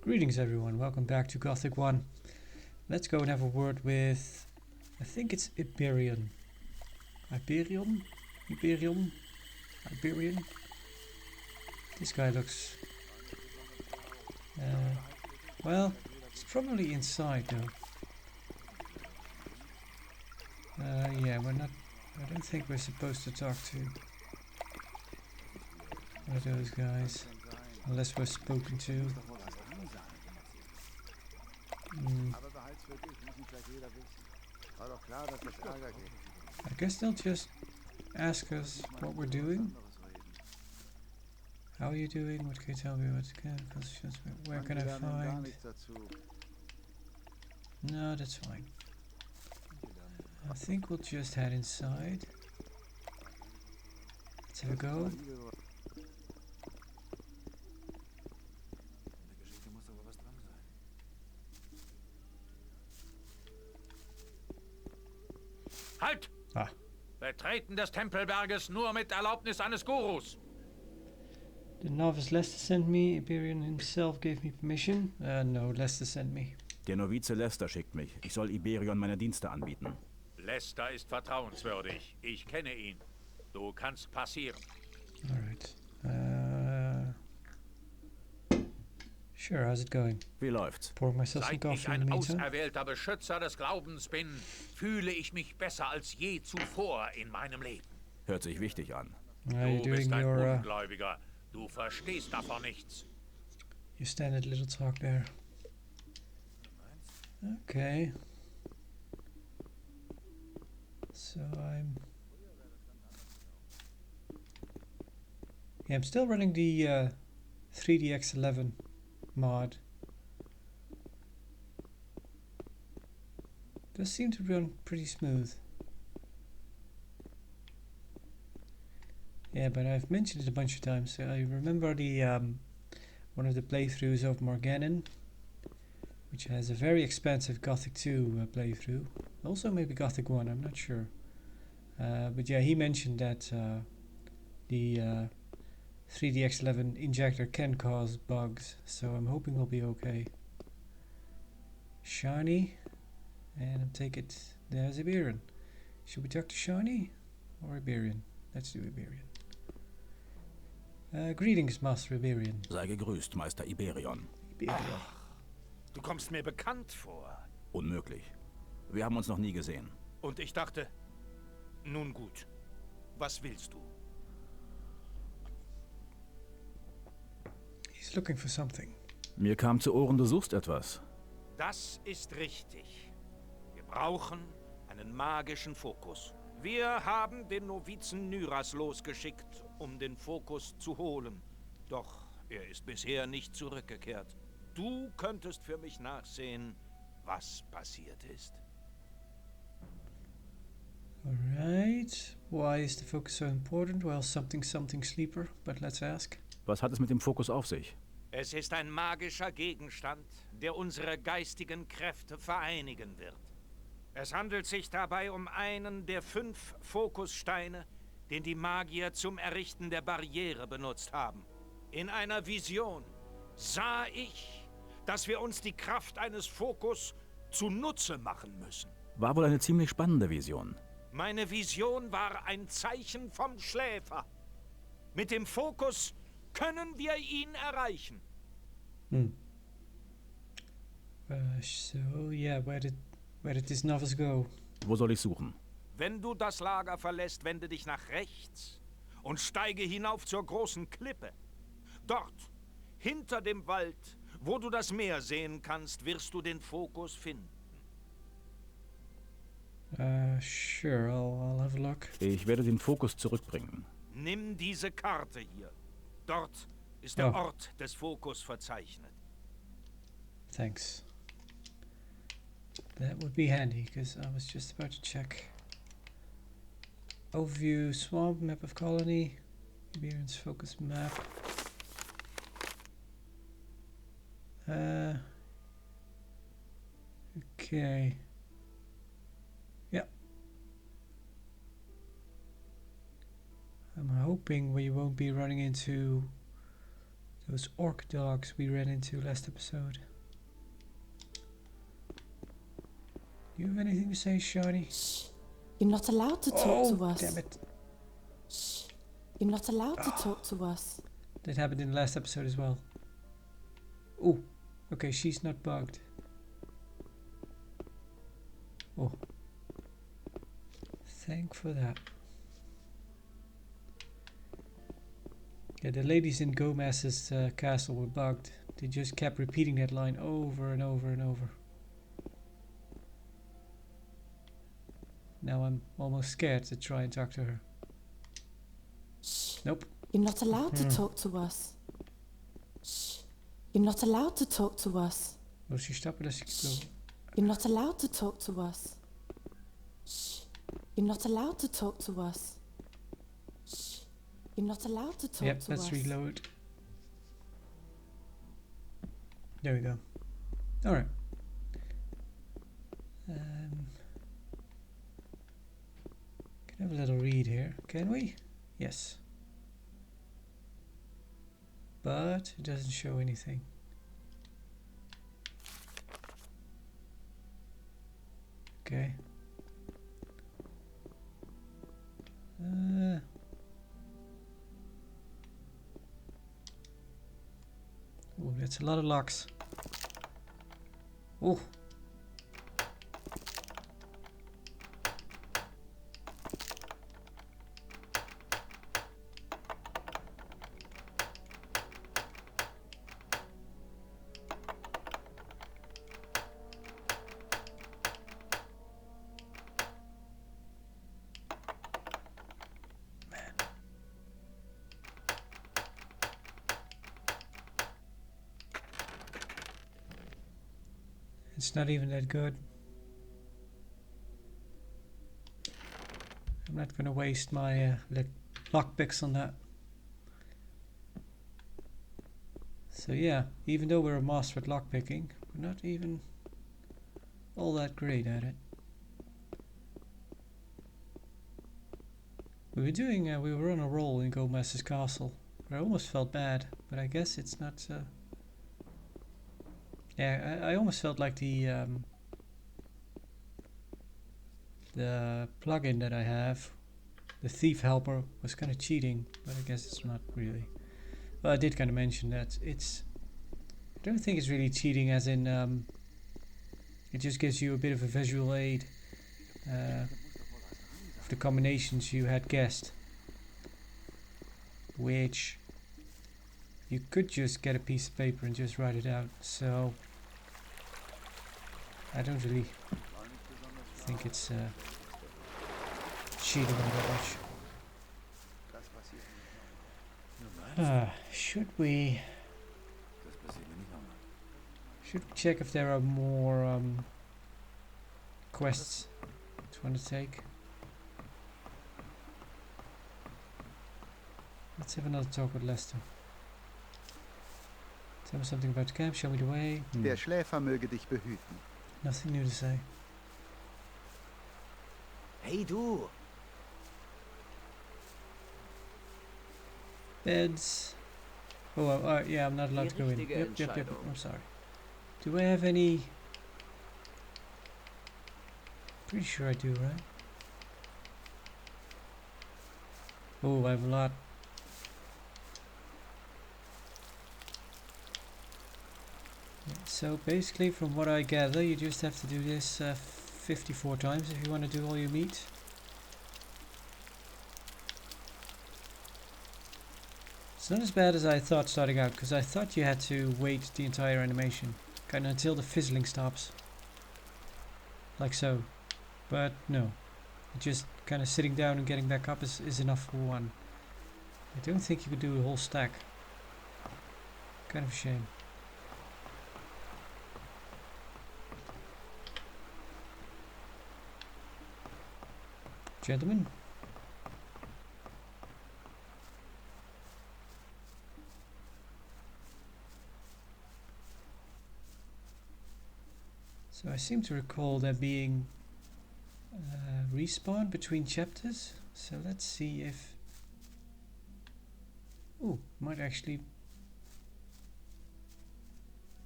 Greetings everyone, welcome back to Gothic 1. Let's go and have a word with, I think it's Iberian. Iberian? This guy looks... well, it's probably inside though. Yeah, we're not... I don't think we're supposed to talk to one of those guys. Unless we're spoken to. I guess they'll just ask us what we're doing. How are you doing? What can you tell me? Where can I find? No, that's fine. I think we'll just head inside. Let's have a go. Halt! Ah. Betreten des Tempelberges nur mit Erlaubnis eines Gurus. The novice Lester sent me. Iberian himself gave me permission. No, Lester sent me. Der Novize Lester schickt mich. Ich soll Iberion meine Dienste anbieten. Lester ist vertrauenswürdig. Ich kenne ihn. Du kannst passieren. Alright. Sure, how's it going? Wie läuft's? Pouring myself some Seit coffee ich in the ein meantime. auserwählter Beschützer des Glaubens bin, fühle ich mich besser als je zuvor in meinem Leben. Hört sich wichtig an. You Du bist doing ein your Ungläubiger. Du verstehst davon nichts. your standard little talk there. Okay. So I'm still running the 3DX11 mod. Does seem to run pretty smooth. Yeah, but I've mentioned it a bunch of times. I remember the one of the playthroughs of Morganon, which has a very expensive Gothic 2 playthrough. Also maybe Gothic 1, I'm not sure. But yeah, he mentioned that the 3DX11 injector can cause bugs, so I'm hoping we'll be okay. Shani, and I take it there's Iberian. Should we talk to Shani or Iberian? Let's do Iberian. Greetings, Master Iberian. Sei gegrüßt, Meister Iberion. Iberion. Du kommst mir bekannt vor. Unmöglich. Wir haben uns noch nie gesehen. Und ich dachte, nun gut, was willst du? He's looking for something. Mir kam zu Ohren, du suchst etwas. Das ist richtig. Wir brauchen einen magischen Fokus. Wir haben den Novizen Nyras losgeschickt, um den Fokus zu holen. Doch er ist bisher nicht zurückgekehrt. Du könntest für mich nachsehen, was passiert ist. Alright. Why is the focus so important? Well, something sleeper, but let's ask. Was hat es mit dem Fokus auf sich? Es ist ein magischer Gegenstand, der unsere geistigen Kräfte vereinigen wird. Es handelt sich dabei um einen der 5 Fokussteine, den die Magier zum Errichten der Barriere benutzt haben. In einer Vision sah ich, dass wir uns die Kraft eines Fokus zunutze machen müssen. War wohl eine ziemlich spannende Vision. Meine Vision war ein Zeichen vom Schläfer. Mit dem Fokus können wir ihn erreichen. So yeah, where did this novice go? Wo soll ich suchen? Wenn du das Lager verlässt, wende dich nach rechts und steige hinauf zur großen Klippe. Dort, hinter dem Wald, wo du das Meer sehen kannst, wirst du den Fokus finden. Sure, I'll have a look. Ich werde den Fokus zurückbringen. Nimm diese Karte hier. Dort ist der Oh. Ort des Fokus verzeichnet. Thanks. That would be handy, because I was just about to check. Overview, swamp, map of colony, Iberian's focus map. Okay. Yeah. I'm hoping we won't be running into Those orc dogs we ran into last episode. You have anything to say, Shani? Shh. You're not allowed to talk to us. Damn it. Shh. You're not allowed to talk to us. That happened in the last episode as well. Oh, okay, she's not bugged. Oh. Thank for that. Yeah, the ladies in Gomez's castle were bugged. They just kept repeating that line over and over and over. Now I'm almost scared to try and talk to her. Shh. Nope. You're not allowed to talk to us. Shh. You're not allowed to talk to us. Wil ze stappen als ik wil? You're not allowed to talk to us. Shh. You're not allowed to talk to us. Shh. You're not allowed to talk Yep, to let's us. reload. There we go. Alright. Can have a little read here, can we? Yes. But it doesn't show anything. Okay. Oh, that's a lot of locks. Oh. It's not even that good. I'm not gonna waste my lockpicks on that. So yeah, even though we're a master at lockpicking, we're not even all that great at it. We were on a roll in Gomez's castle. I almost felt bad, but I guess it's not. Yeah, I almost felt like the plugin that I have, the Thief Helper, was kind of cheating, but I guess it's not really. Well, I did kind of mention that it's. I don't think it's really cheating, as in it just gives you a bit of a visual aid of the combinations you had guessed, which you could just get a piece of paper and just write it out. So I don't really think it's cheating all that much. Should we check if there are more quests to undertake? Let's have another talk with Lester. Tell me something about the camp, show me the way. Der Schläfer möge dich behüten. Nothing new to say. Hey du! Beds. Oh, yeah, I'm not allowed to go in. Yep, I'm sorry. Do I have any... Pretty sure I do, right? Oh, I have a lot. So basically, from what I gather, you just have to do this 54 times if you want to do all your meat. It's not as bad as I thought starting out, because I thought you had to wait the entire animation, kind of until the fizzling stops. Like so. But no. Just kind of sitting down and getting back up is enough for one. I don't think you could do a whole stack. Kind of a shame. Gentlemen. So I seem to recall there being respawn between chapters. So let's see if... Ooh, might actually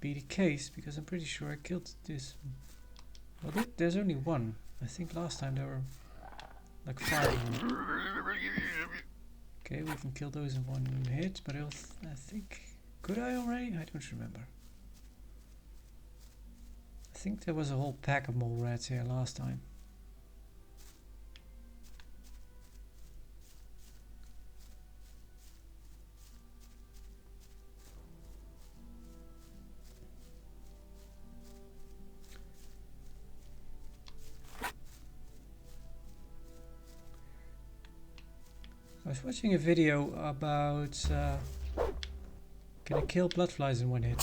be the case, because I'm pretty sure I killed this. Well, there's only one. I think last time there were like 5 of them. Okay, we can kill those in one hit, but I think... Could I already? I don't remember. I think there was a whole pack of mole rats here last time. I was watching a video about can I kill bloodflies in one hit?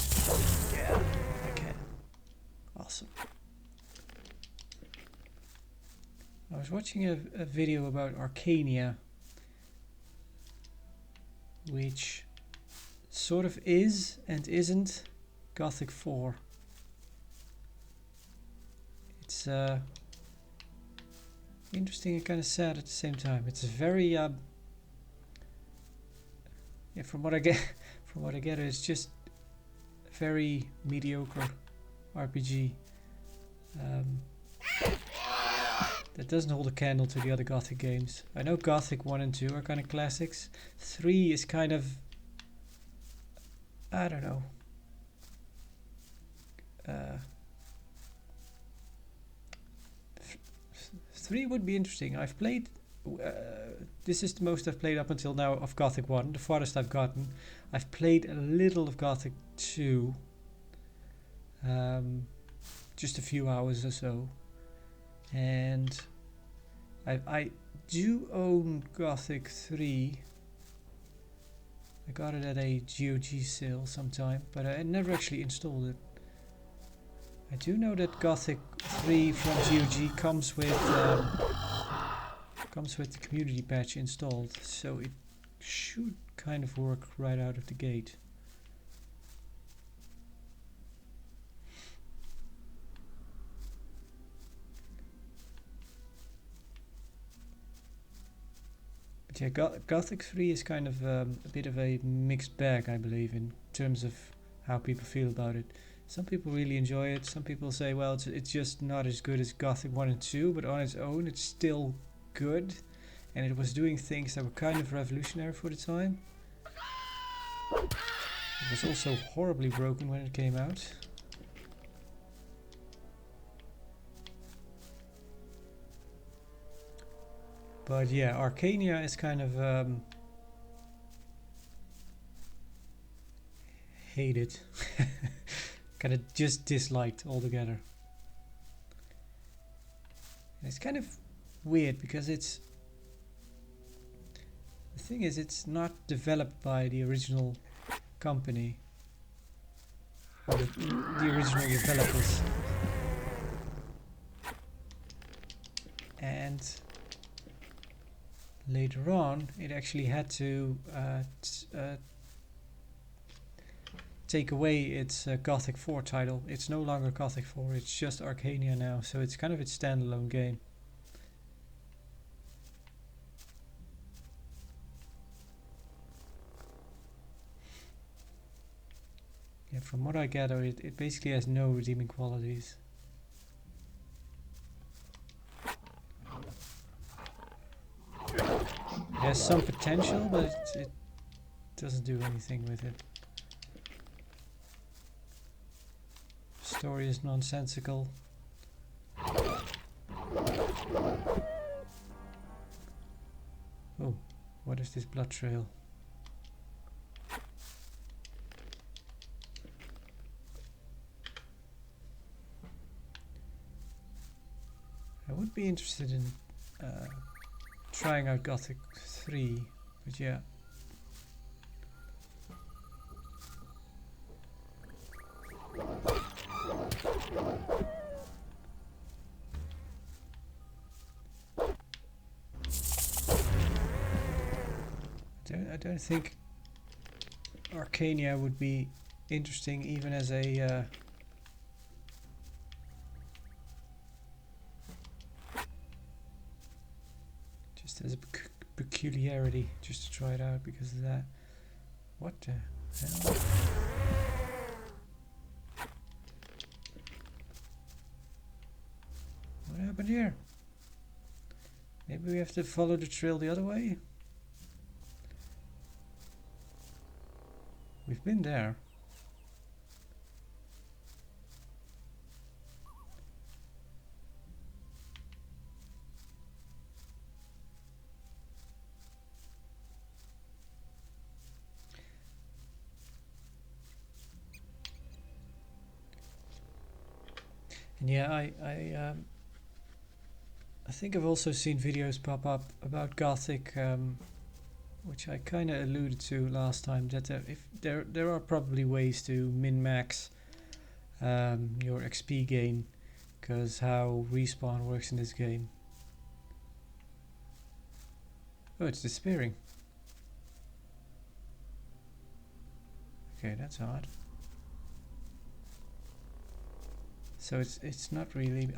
Yeah, I can. Awesome. I was watching a video about Arcania, which sort of is and isn't Gothic 4. It's interesting and kind of sad at the same time. It's very yeah, from what I get, it's just a very mediocre RPG that doesn't hold a candle to the other Gothic games. I know Gothic 1 and 2 are kind of classics. 3 is kind of, I don't know. 3 would be interesting. I've played, this is the most I've played up until now of Gothic 1, the farthest I've gotten. I've played a little of Gothic 2, just a few hours or so, and I do own Gothic 3. I got it at a GOG sale sometime, but I never actually installed it. I do know that Gothic 3 from GOG comes with the community patch installed, so it should kind of work right out of the gate. But yeah, Gothic 3 is kind of a bit of a mixed bag, I believe, in terms of how people feel about it. Some people really enjoy it. Some people say, well, it's just not as good as Gothic 1 and 2, but on its own it's still good. And it was doing things that were kind of revolutionary for the time. It was also horribly broken when it came out. But yeah, Arcania is kind of hated. Kind of just disliked altogether. And it's kind of weird because it's... The thing is, it's not developed by the original company. Or the original developers. And later on, it actually had to take away its Gothic 4 title. It's no longer Gothic 4, it's just Arcania now, so it's kind of its standalone game. Yeah, from what I gather, it basically has no redeeming qualities. It has some potential, but it doesn't do anything with it. Story is nonsensical. Oh, what is this blood trail? I would be interested in trying out Gothic 3, but yeah. I don't think Arcania would be interesting even as a just as a peculiarity, just to try it out because of that. What the hell? What happened here? Maybe we have to follow the trail the other way? We've been there. And yeah, I think I've also seen videos pop up about Gothic, which I kind of alluded to last time. That if there are probably ways to min-max your XP gain, because how respawn works in this game. Oh, it's disappearing. Okay, that's odd. So it's not really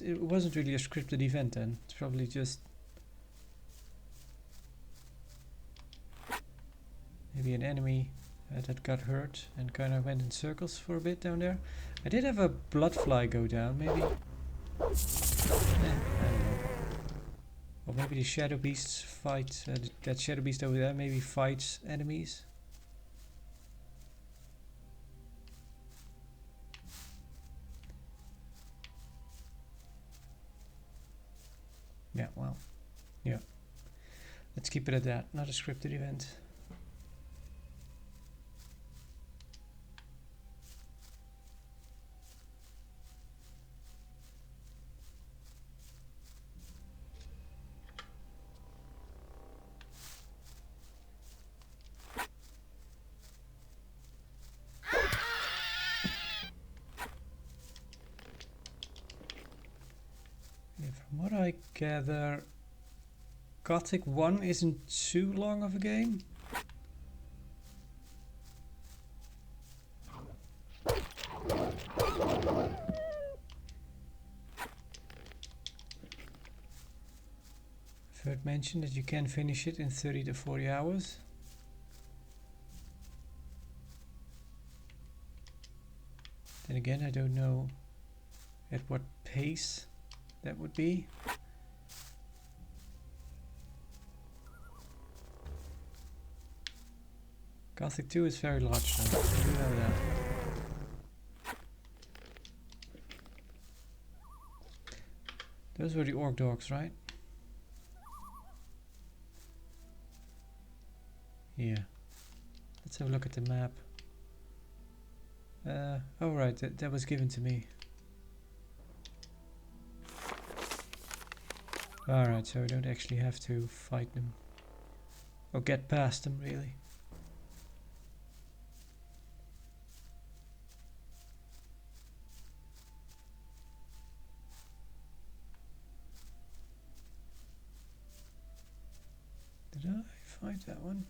it wasn't really a scripted event then. It's probably just maybe an enemy that got hurt and kind of went in circles for a bit down there. I did have a bloodfly go down, maybe. I don't know. Or maybe the shadow beasts fight, that shadow beast over there maybe fights enemies. Yeah, well, yeah. Let's keep it at that, not a scripted event. From what I gather, Gothic 1 isn't too long of a game. I've heard mention that you can finish it in 30 to 40 hours. Then again, I don't know at what pace that would be. Gothic 2 is very large though, I do know that. Those were the orc dogs, right? Yeah. Let's have a look at the map. Oh right, that was given to me. Alright, so we don't actually have to fight them. Or get past them, really. Did I fight that one?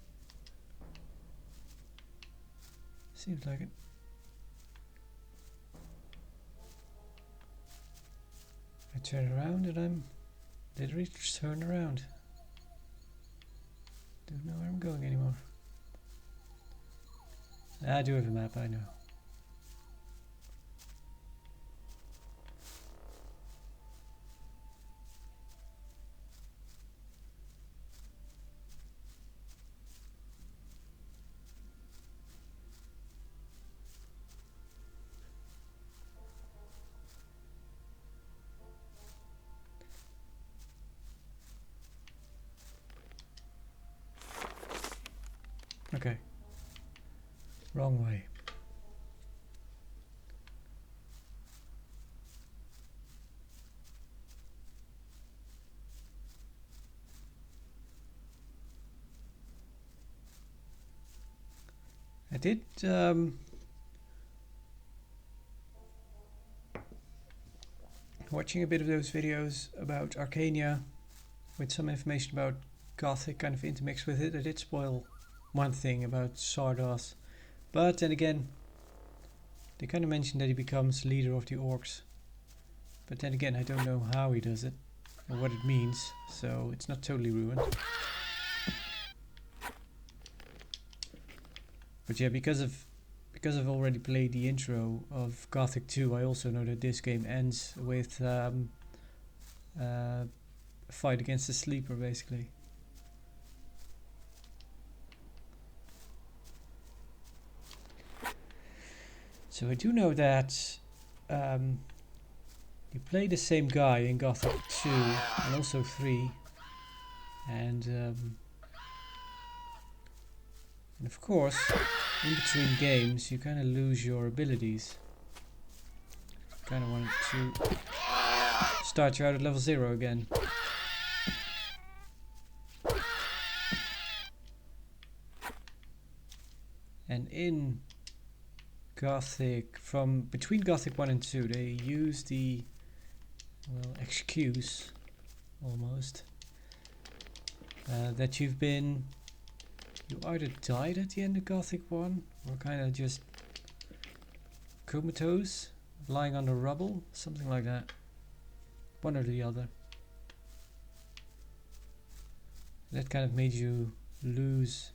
Seems like it. I turn around and I'm literally turn around. Don't know where I'm going anymore. I do have a map, I know. Okay. Wrong way. I did watching a bit of those videos about Arcania with some information about Gothic kind of intermixed with it. I did spoil one thing about Sardos, but then again they kind of mentioned that he becomes leader of the orcs, but then again I don't know how he does it or what it means, so it's not totally ruined. But yeah, because I've already played the intro of Gothic 2, I also know that this game ends with a fight against the sleeper, basically. So I do know that you play the same guy in Gothic 2 and also 3, and of course, in between games, you kind of lose your abilities. Kind of want to start you out at level 0 again. And in Gothic, from between Gothic 1 and 2, they use the, well, excuse, almost, that you either died at the end of Gothic 1, or kind of just comatose, lying on the rubble, something like that. One or the other. That kind of made you lose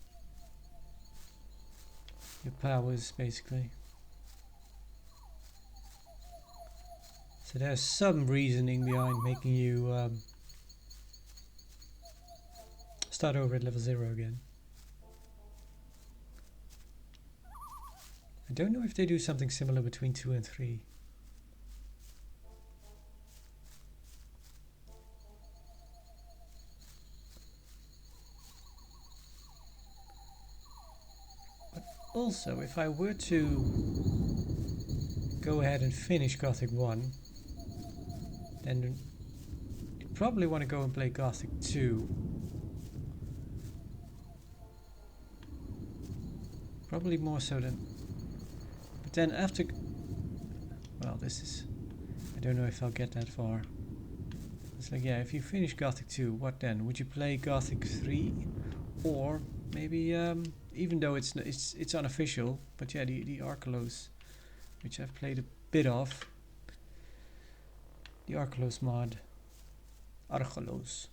your powers, basically. So there's some reasoning behind making you start over at level 0 again. I don't know if they do something similar between 2 and 3. But also, if I were to go ahead and finish Gothic 1, then you'd probably want to go and play Gothic 2. Probably more so than... But then after... Well, this is... I don't know if I'll get that far. It's like, yeah, if you finish Gothic 2, what then? Would you play Gothic 3? Or maybe, even though it's unofficial, but yeah, the Arkelos, which I've played a bit of. The Arkelos mod. Arkelos.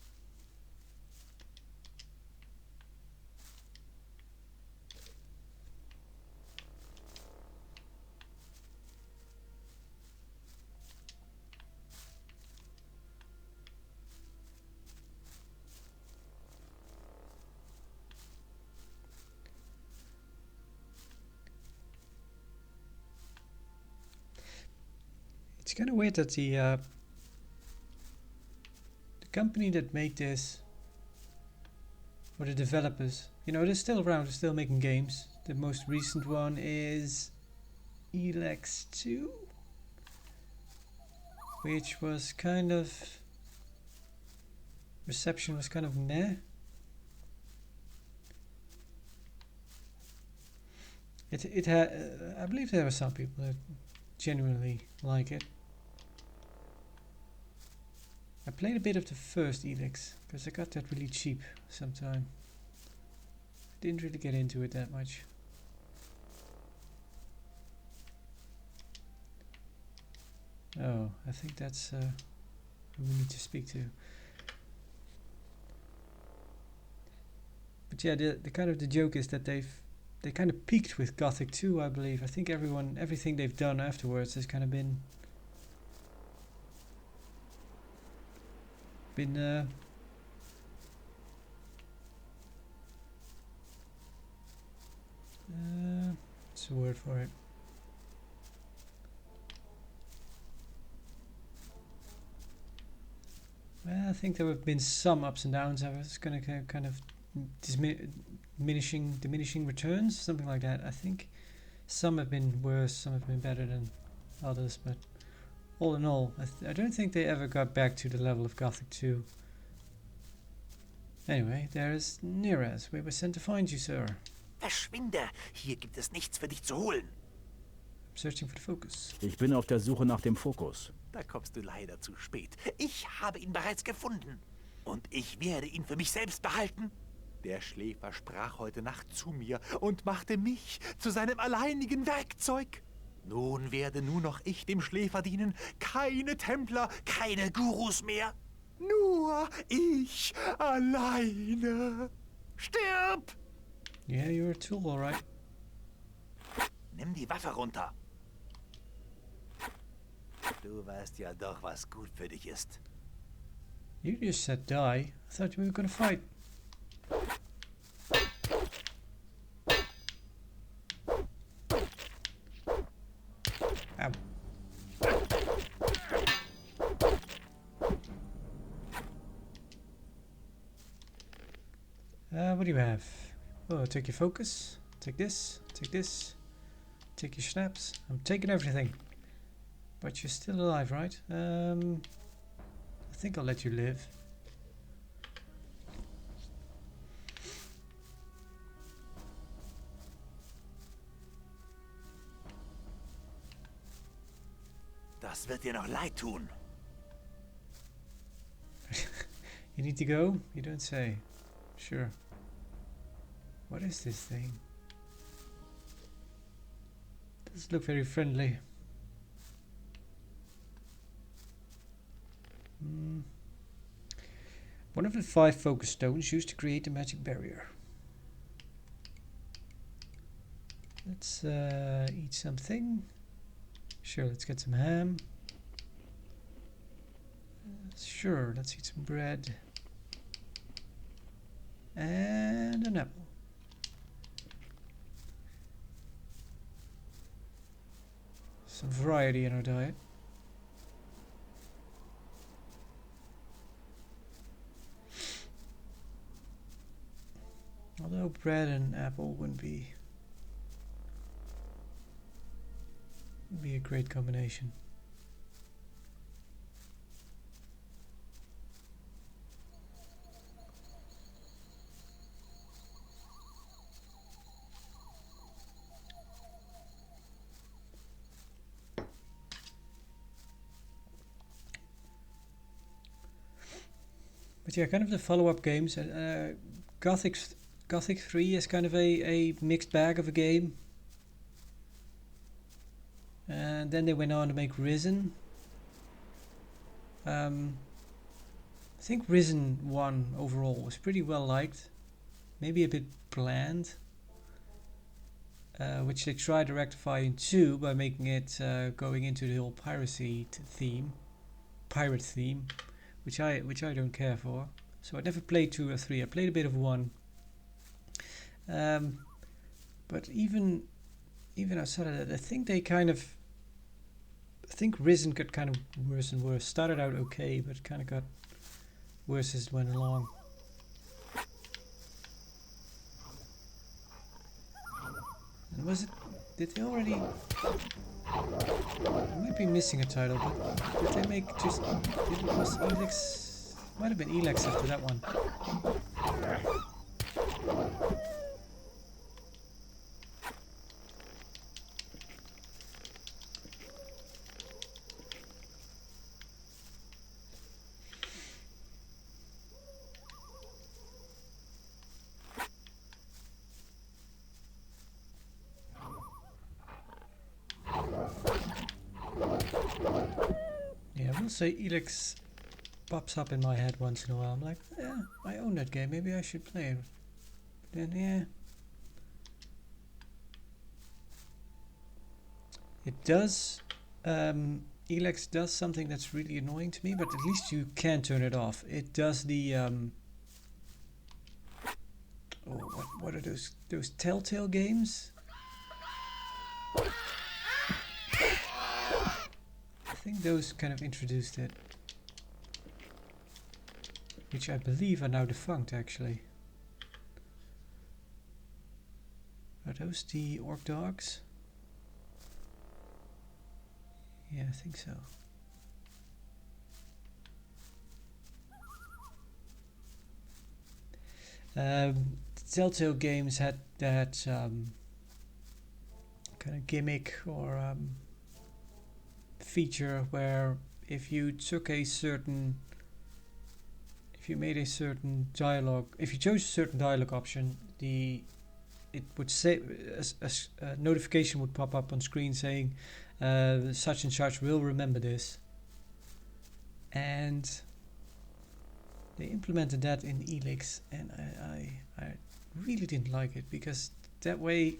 It's kind of weird that the company that made this, or the developers, you know, they're still around, they're still making games. The most recent one is Elex 2, which was kind of, reception was kind of meh. It had, I believe there were some people that genuinely like it. I played a bit of the first Elex because I got that really cheap sometime. Didn't really get into it that much. Oh, I think that's who we need to speak to. But yeah, the kind of the joke is that they kind of peaked with Gothic 2, I believe. I think everything they've done afterwards has kind of been what's the word for it? Well, I think there have been some ups and downs. I was going to kind of diminishing returns, something like that. I think some have been worse, some have been better than others, but all in all, I don't think they ever got back to the level of Gothic 2. Anyway, there is Neres. We were sent to find you, sir. Verschwinde! Hier gibt es nichts für dich zu holen. I'm searching for the focus. Ich bin auf der Suche nach dem Fokus. Da kommst du leider zu spät. Ich habe ihn bereits gefunden. Und ich werde ihn für mich selbst behalten. Der Schläfer sprach heute Nacht zu mir und machte mich zu seinem alleinigen Werkzeug. Nun werde nur noch ich dem Schläfer dienen. Keine Templer, keine Gurus mehr. Nur ich alleine. Stirb! Yeah, you're a tool, alright. Nimm die Waffe runter. Du weißt ja doch, was gut für dich ist. You just said die. I thought we were gonna fight. Ow. What do you have? Oh, take your focus. Take this. Take this. Take your snaps. I'm taking everything. But you're still alive, right? I think I'll let you live. Das wird dir noch leid tun. You need to go? You don't say. Sure. What is this thing? Doesn't look very friendly. One of the 5 focus stones used to create the magic barrier. Let's eat something. Sure, let's get some ham. Sure, let's eat some bread. And an apple. Some variety in our diet. Although bread and apple wouldn't be a great combination. But yeah, kind of the follow-up games. Gothic 3 is kind of a mixed bag of a game. And then they went on to make Risen. I think Risen 1 overall was pretty well liked. Maybe a bit bland. Which they tried to rectify in 2 by making it going into the whole piracy theme. Pirate theme. Which I don't care for. So I never played 2 or 3. I played a bit of 1. But even outside of that, I think Risen got kind of worse and worse. Started out okay, but kind of got worse as it went along. And was it? Did they already? I might be missing a title, but did they make just? It was Elex. Might have been Elex after that one. Yeah, I will say Elex pops up in my head once in a while. I'm like, yeah, I own that game. Maybe I should play it. But then, yeah. It does. Elex does something that's really annoying to me, but at least you can turn it off. It does the. Oh, what are those? Those Telltale games? I think those kind of introduced it. Which I believe are now defunct, actually. Are those the orc dogs? Yeah, I think so. Telltale games had that kind of gimmick or feature where if you took a certain, if you made a certain dialogue, if you chose a certain dialogue option, it would say a notification would pop up on screen saying such and such will remember this. And they implemented that in Elex, and I really didn't like it, because that way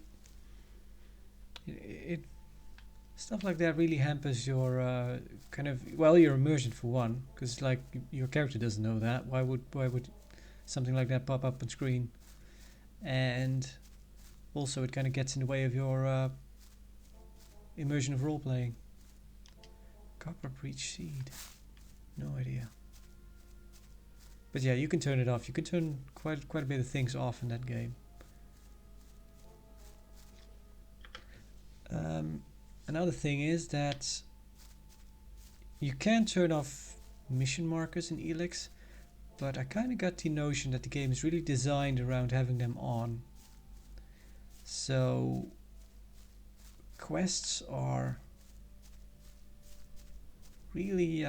it stuff like that really hampers your your immersion for one, because like your character doesn't know that. Why would something like that pop up on screen? And also it kind of gets in the way of your immersion of role playing. Copper breach seed. No idea. But yeah, you can turn it off. You can turn quite a bit of things off in that game. Another thing is that you can turn off mission markers in Elix, but I kind of got the notion that the game is really designed around having them on. So quests are really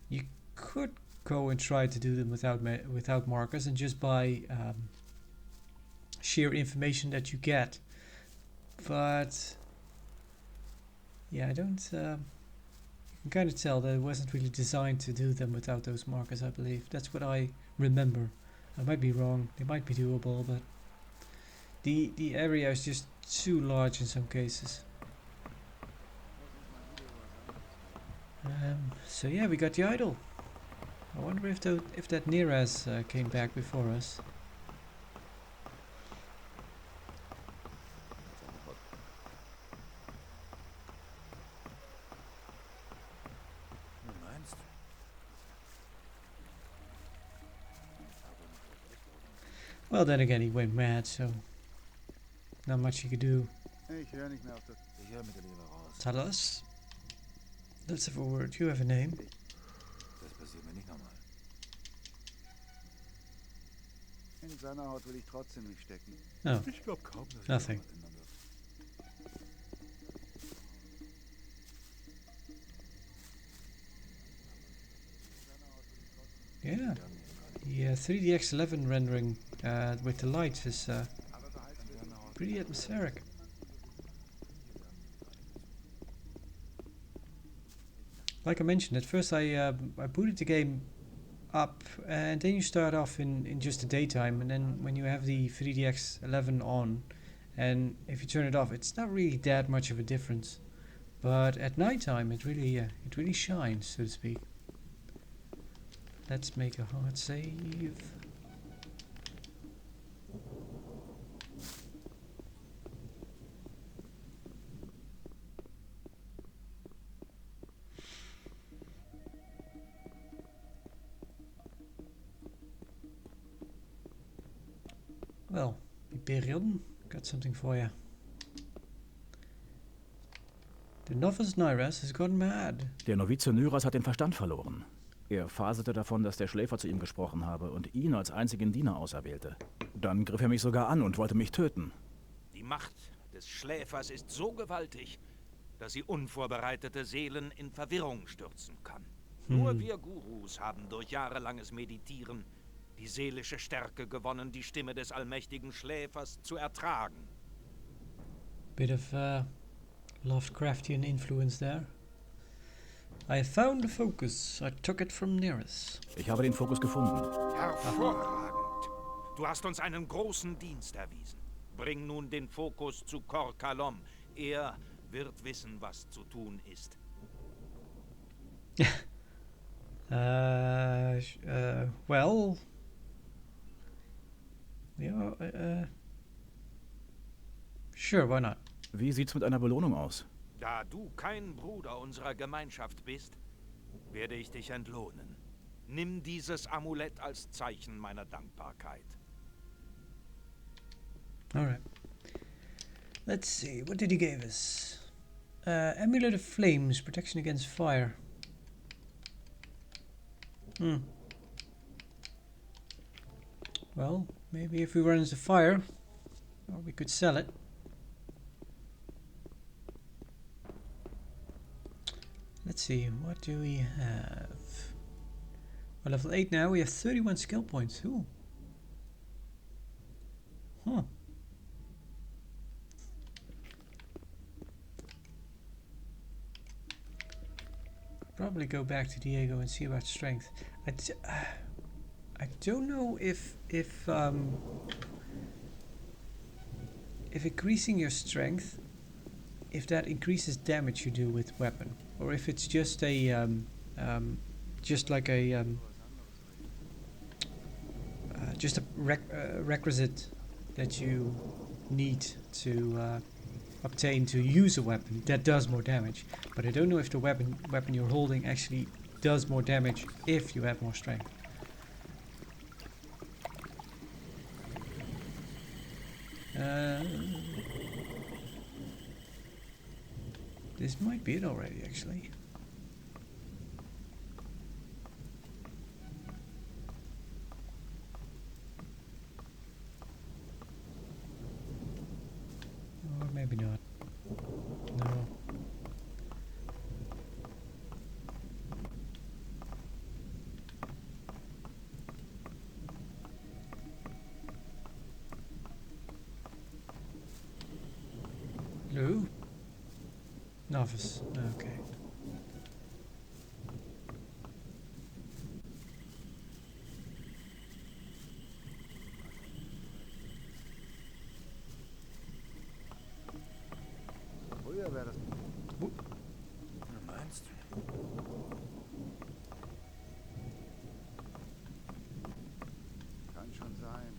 you could go and try to do them without markers and just by sheer information that you get, but yeah, I don't you can kind of tell that it wasn't really designed to do them without those markers. I believe that's what I remember. I might be wrong, they might be doable, but the area is just too large in some cases. So yeah, we got the idol. I wonder if that Neraz came back before us. Well, then again, he went mad, so not much you could do. Ich höre nicht mehr auf das. Ich höre mit der Leber raus. Tell us. Let's have a word. You have a name. Das passiert mir nicht nochmal. In seiner Haut will ich trotzdem nicht stecken. Oh, Ich glaube kaum, dass nothing. was ändern wird. Yeah. The 3DX11 rendering with the lights is pretty atmospheric. Like I mentioned, at first I booted the game up, and then you start off in just the daytime, and then when you have the 3DX11 on, and if you turn it off, it's not really that much of a difference. But at nighttime, it really shines, so to speak. Let's make a hard save. Well, Hyperion, got something for you. The novice Neraz has gone mad. Der Novize Nyras hat den Verstand verloren. Er faselte davon, dass der Schläfer zu ihm gesprochen habe und ihn als einzigen Diener auserwählte. Dann griff er mich sogar an und wollte mich töten. Die Macht des Schläfers ist so gewaltig, dass sie unvorbereitete Seelen in Verwirrung stürzen kann. Nur wir Gurus haben durch jahrelanges Meditieren die seelische Stärke gewonnen, die Stimme des allmächtigen Schläfers zu ertragen. Bit of Lovecraftian influence there. I found the focus. I took it from Neras. Ich habe den Fokus gefunden. Hervorragend. Du hast uns einen großen Dienst erwiesen. Bring nun den Fokus zu Kor Kalom. Er wird wissen, was zu tun ist. Well... Yeah, sure, why not? Wie sieht's mit einer Belohnung aus? Da du kein Bruder unserer Gemeinschaft bist, werde ich dich entlohnen. Nimm dieses Amulett als Zeichen meiner Dankbarkeit. Alright. Let's see, what did he give us? Amulet of Flames, protection against fire. Well, maybe if we run into fire, or we could sell it. Let's see, what do we have? Well, level 8 now, we have 31 skill points. Ooh. Huh. Probably go back to Diego and see about strength. I don't know if if increasing your strength, if that increases damage you do with weapon, or if it's just a just like a just a requisite that you need to obtain to use a weapon that does more damage. But I don't know if the weapon you're holding actually does more damage if you have more strength. This might be it already, actually. Or maybe not. No. Hello? Novice. Okay. Früher wäre das... Meinst du? Kann schon sein.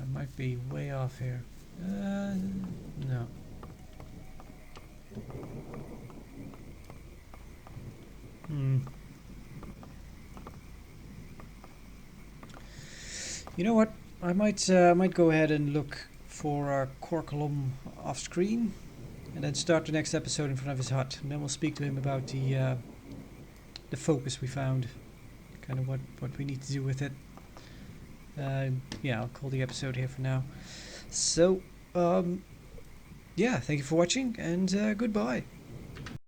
I might be way off here. No. You know what? I might go ahead and look for Corculum off screen, and then start the next episode in front of his hut, and then we'll speak to him about the focus we found, kind of what we need to do with it. Yeah, I'll call the episode here for now. So, yeah, thank you for watching, and goodbye.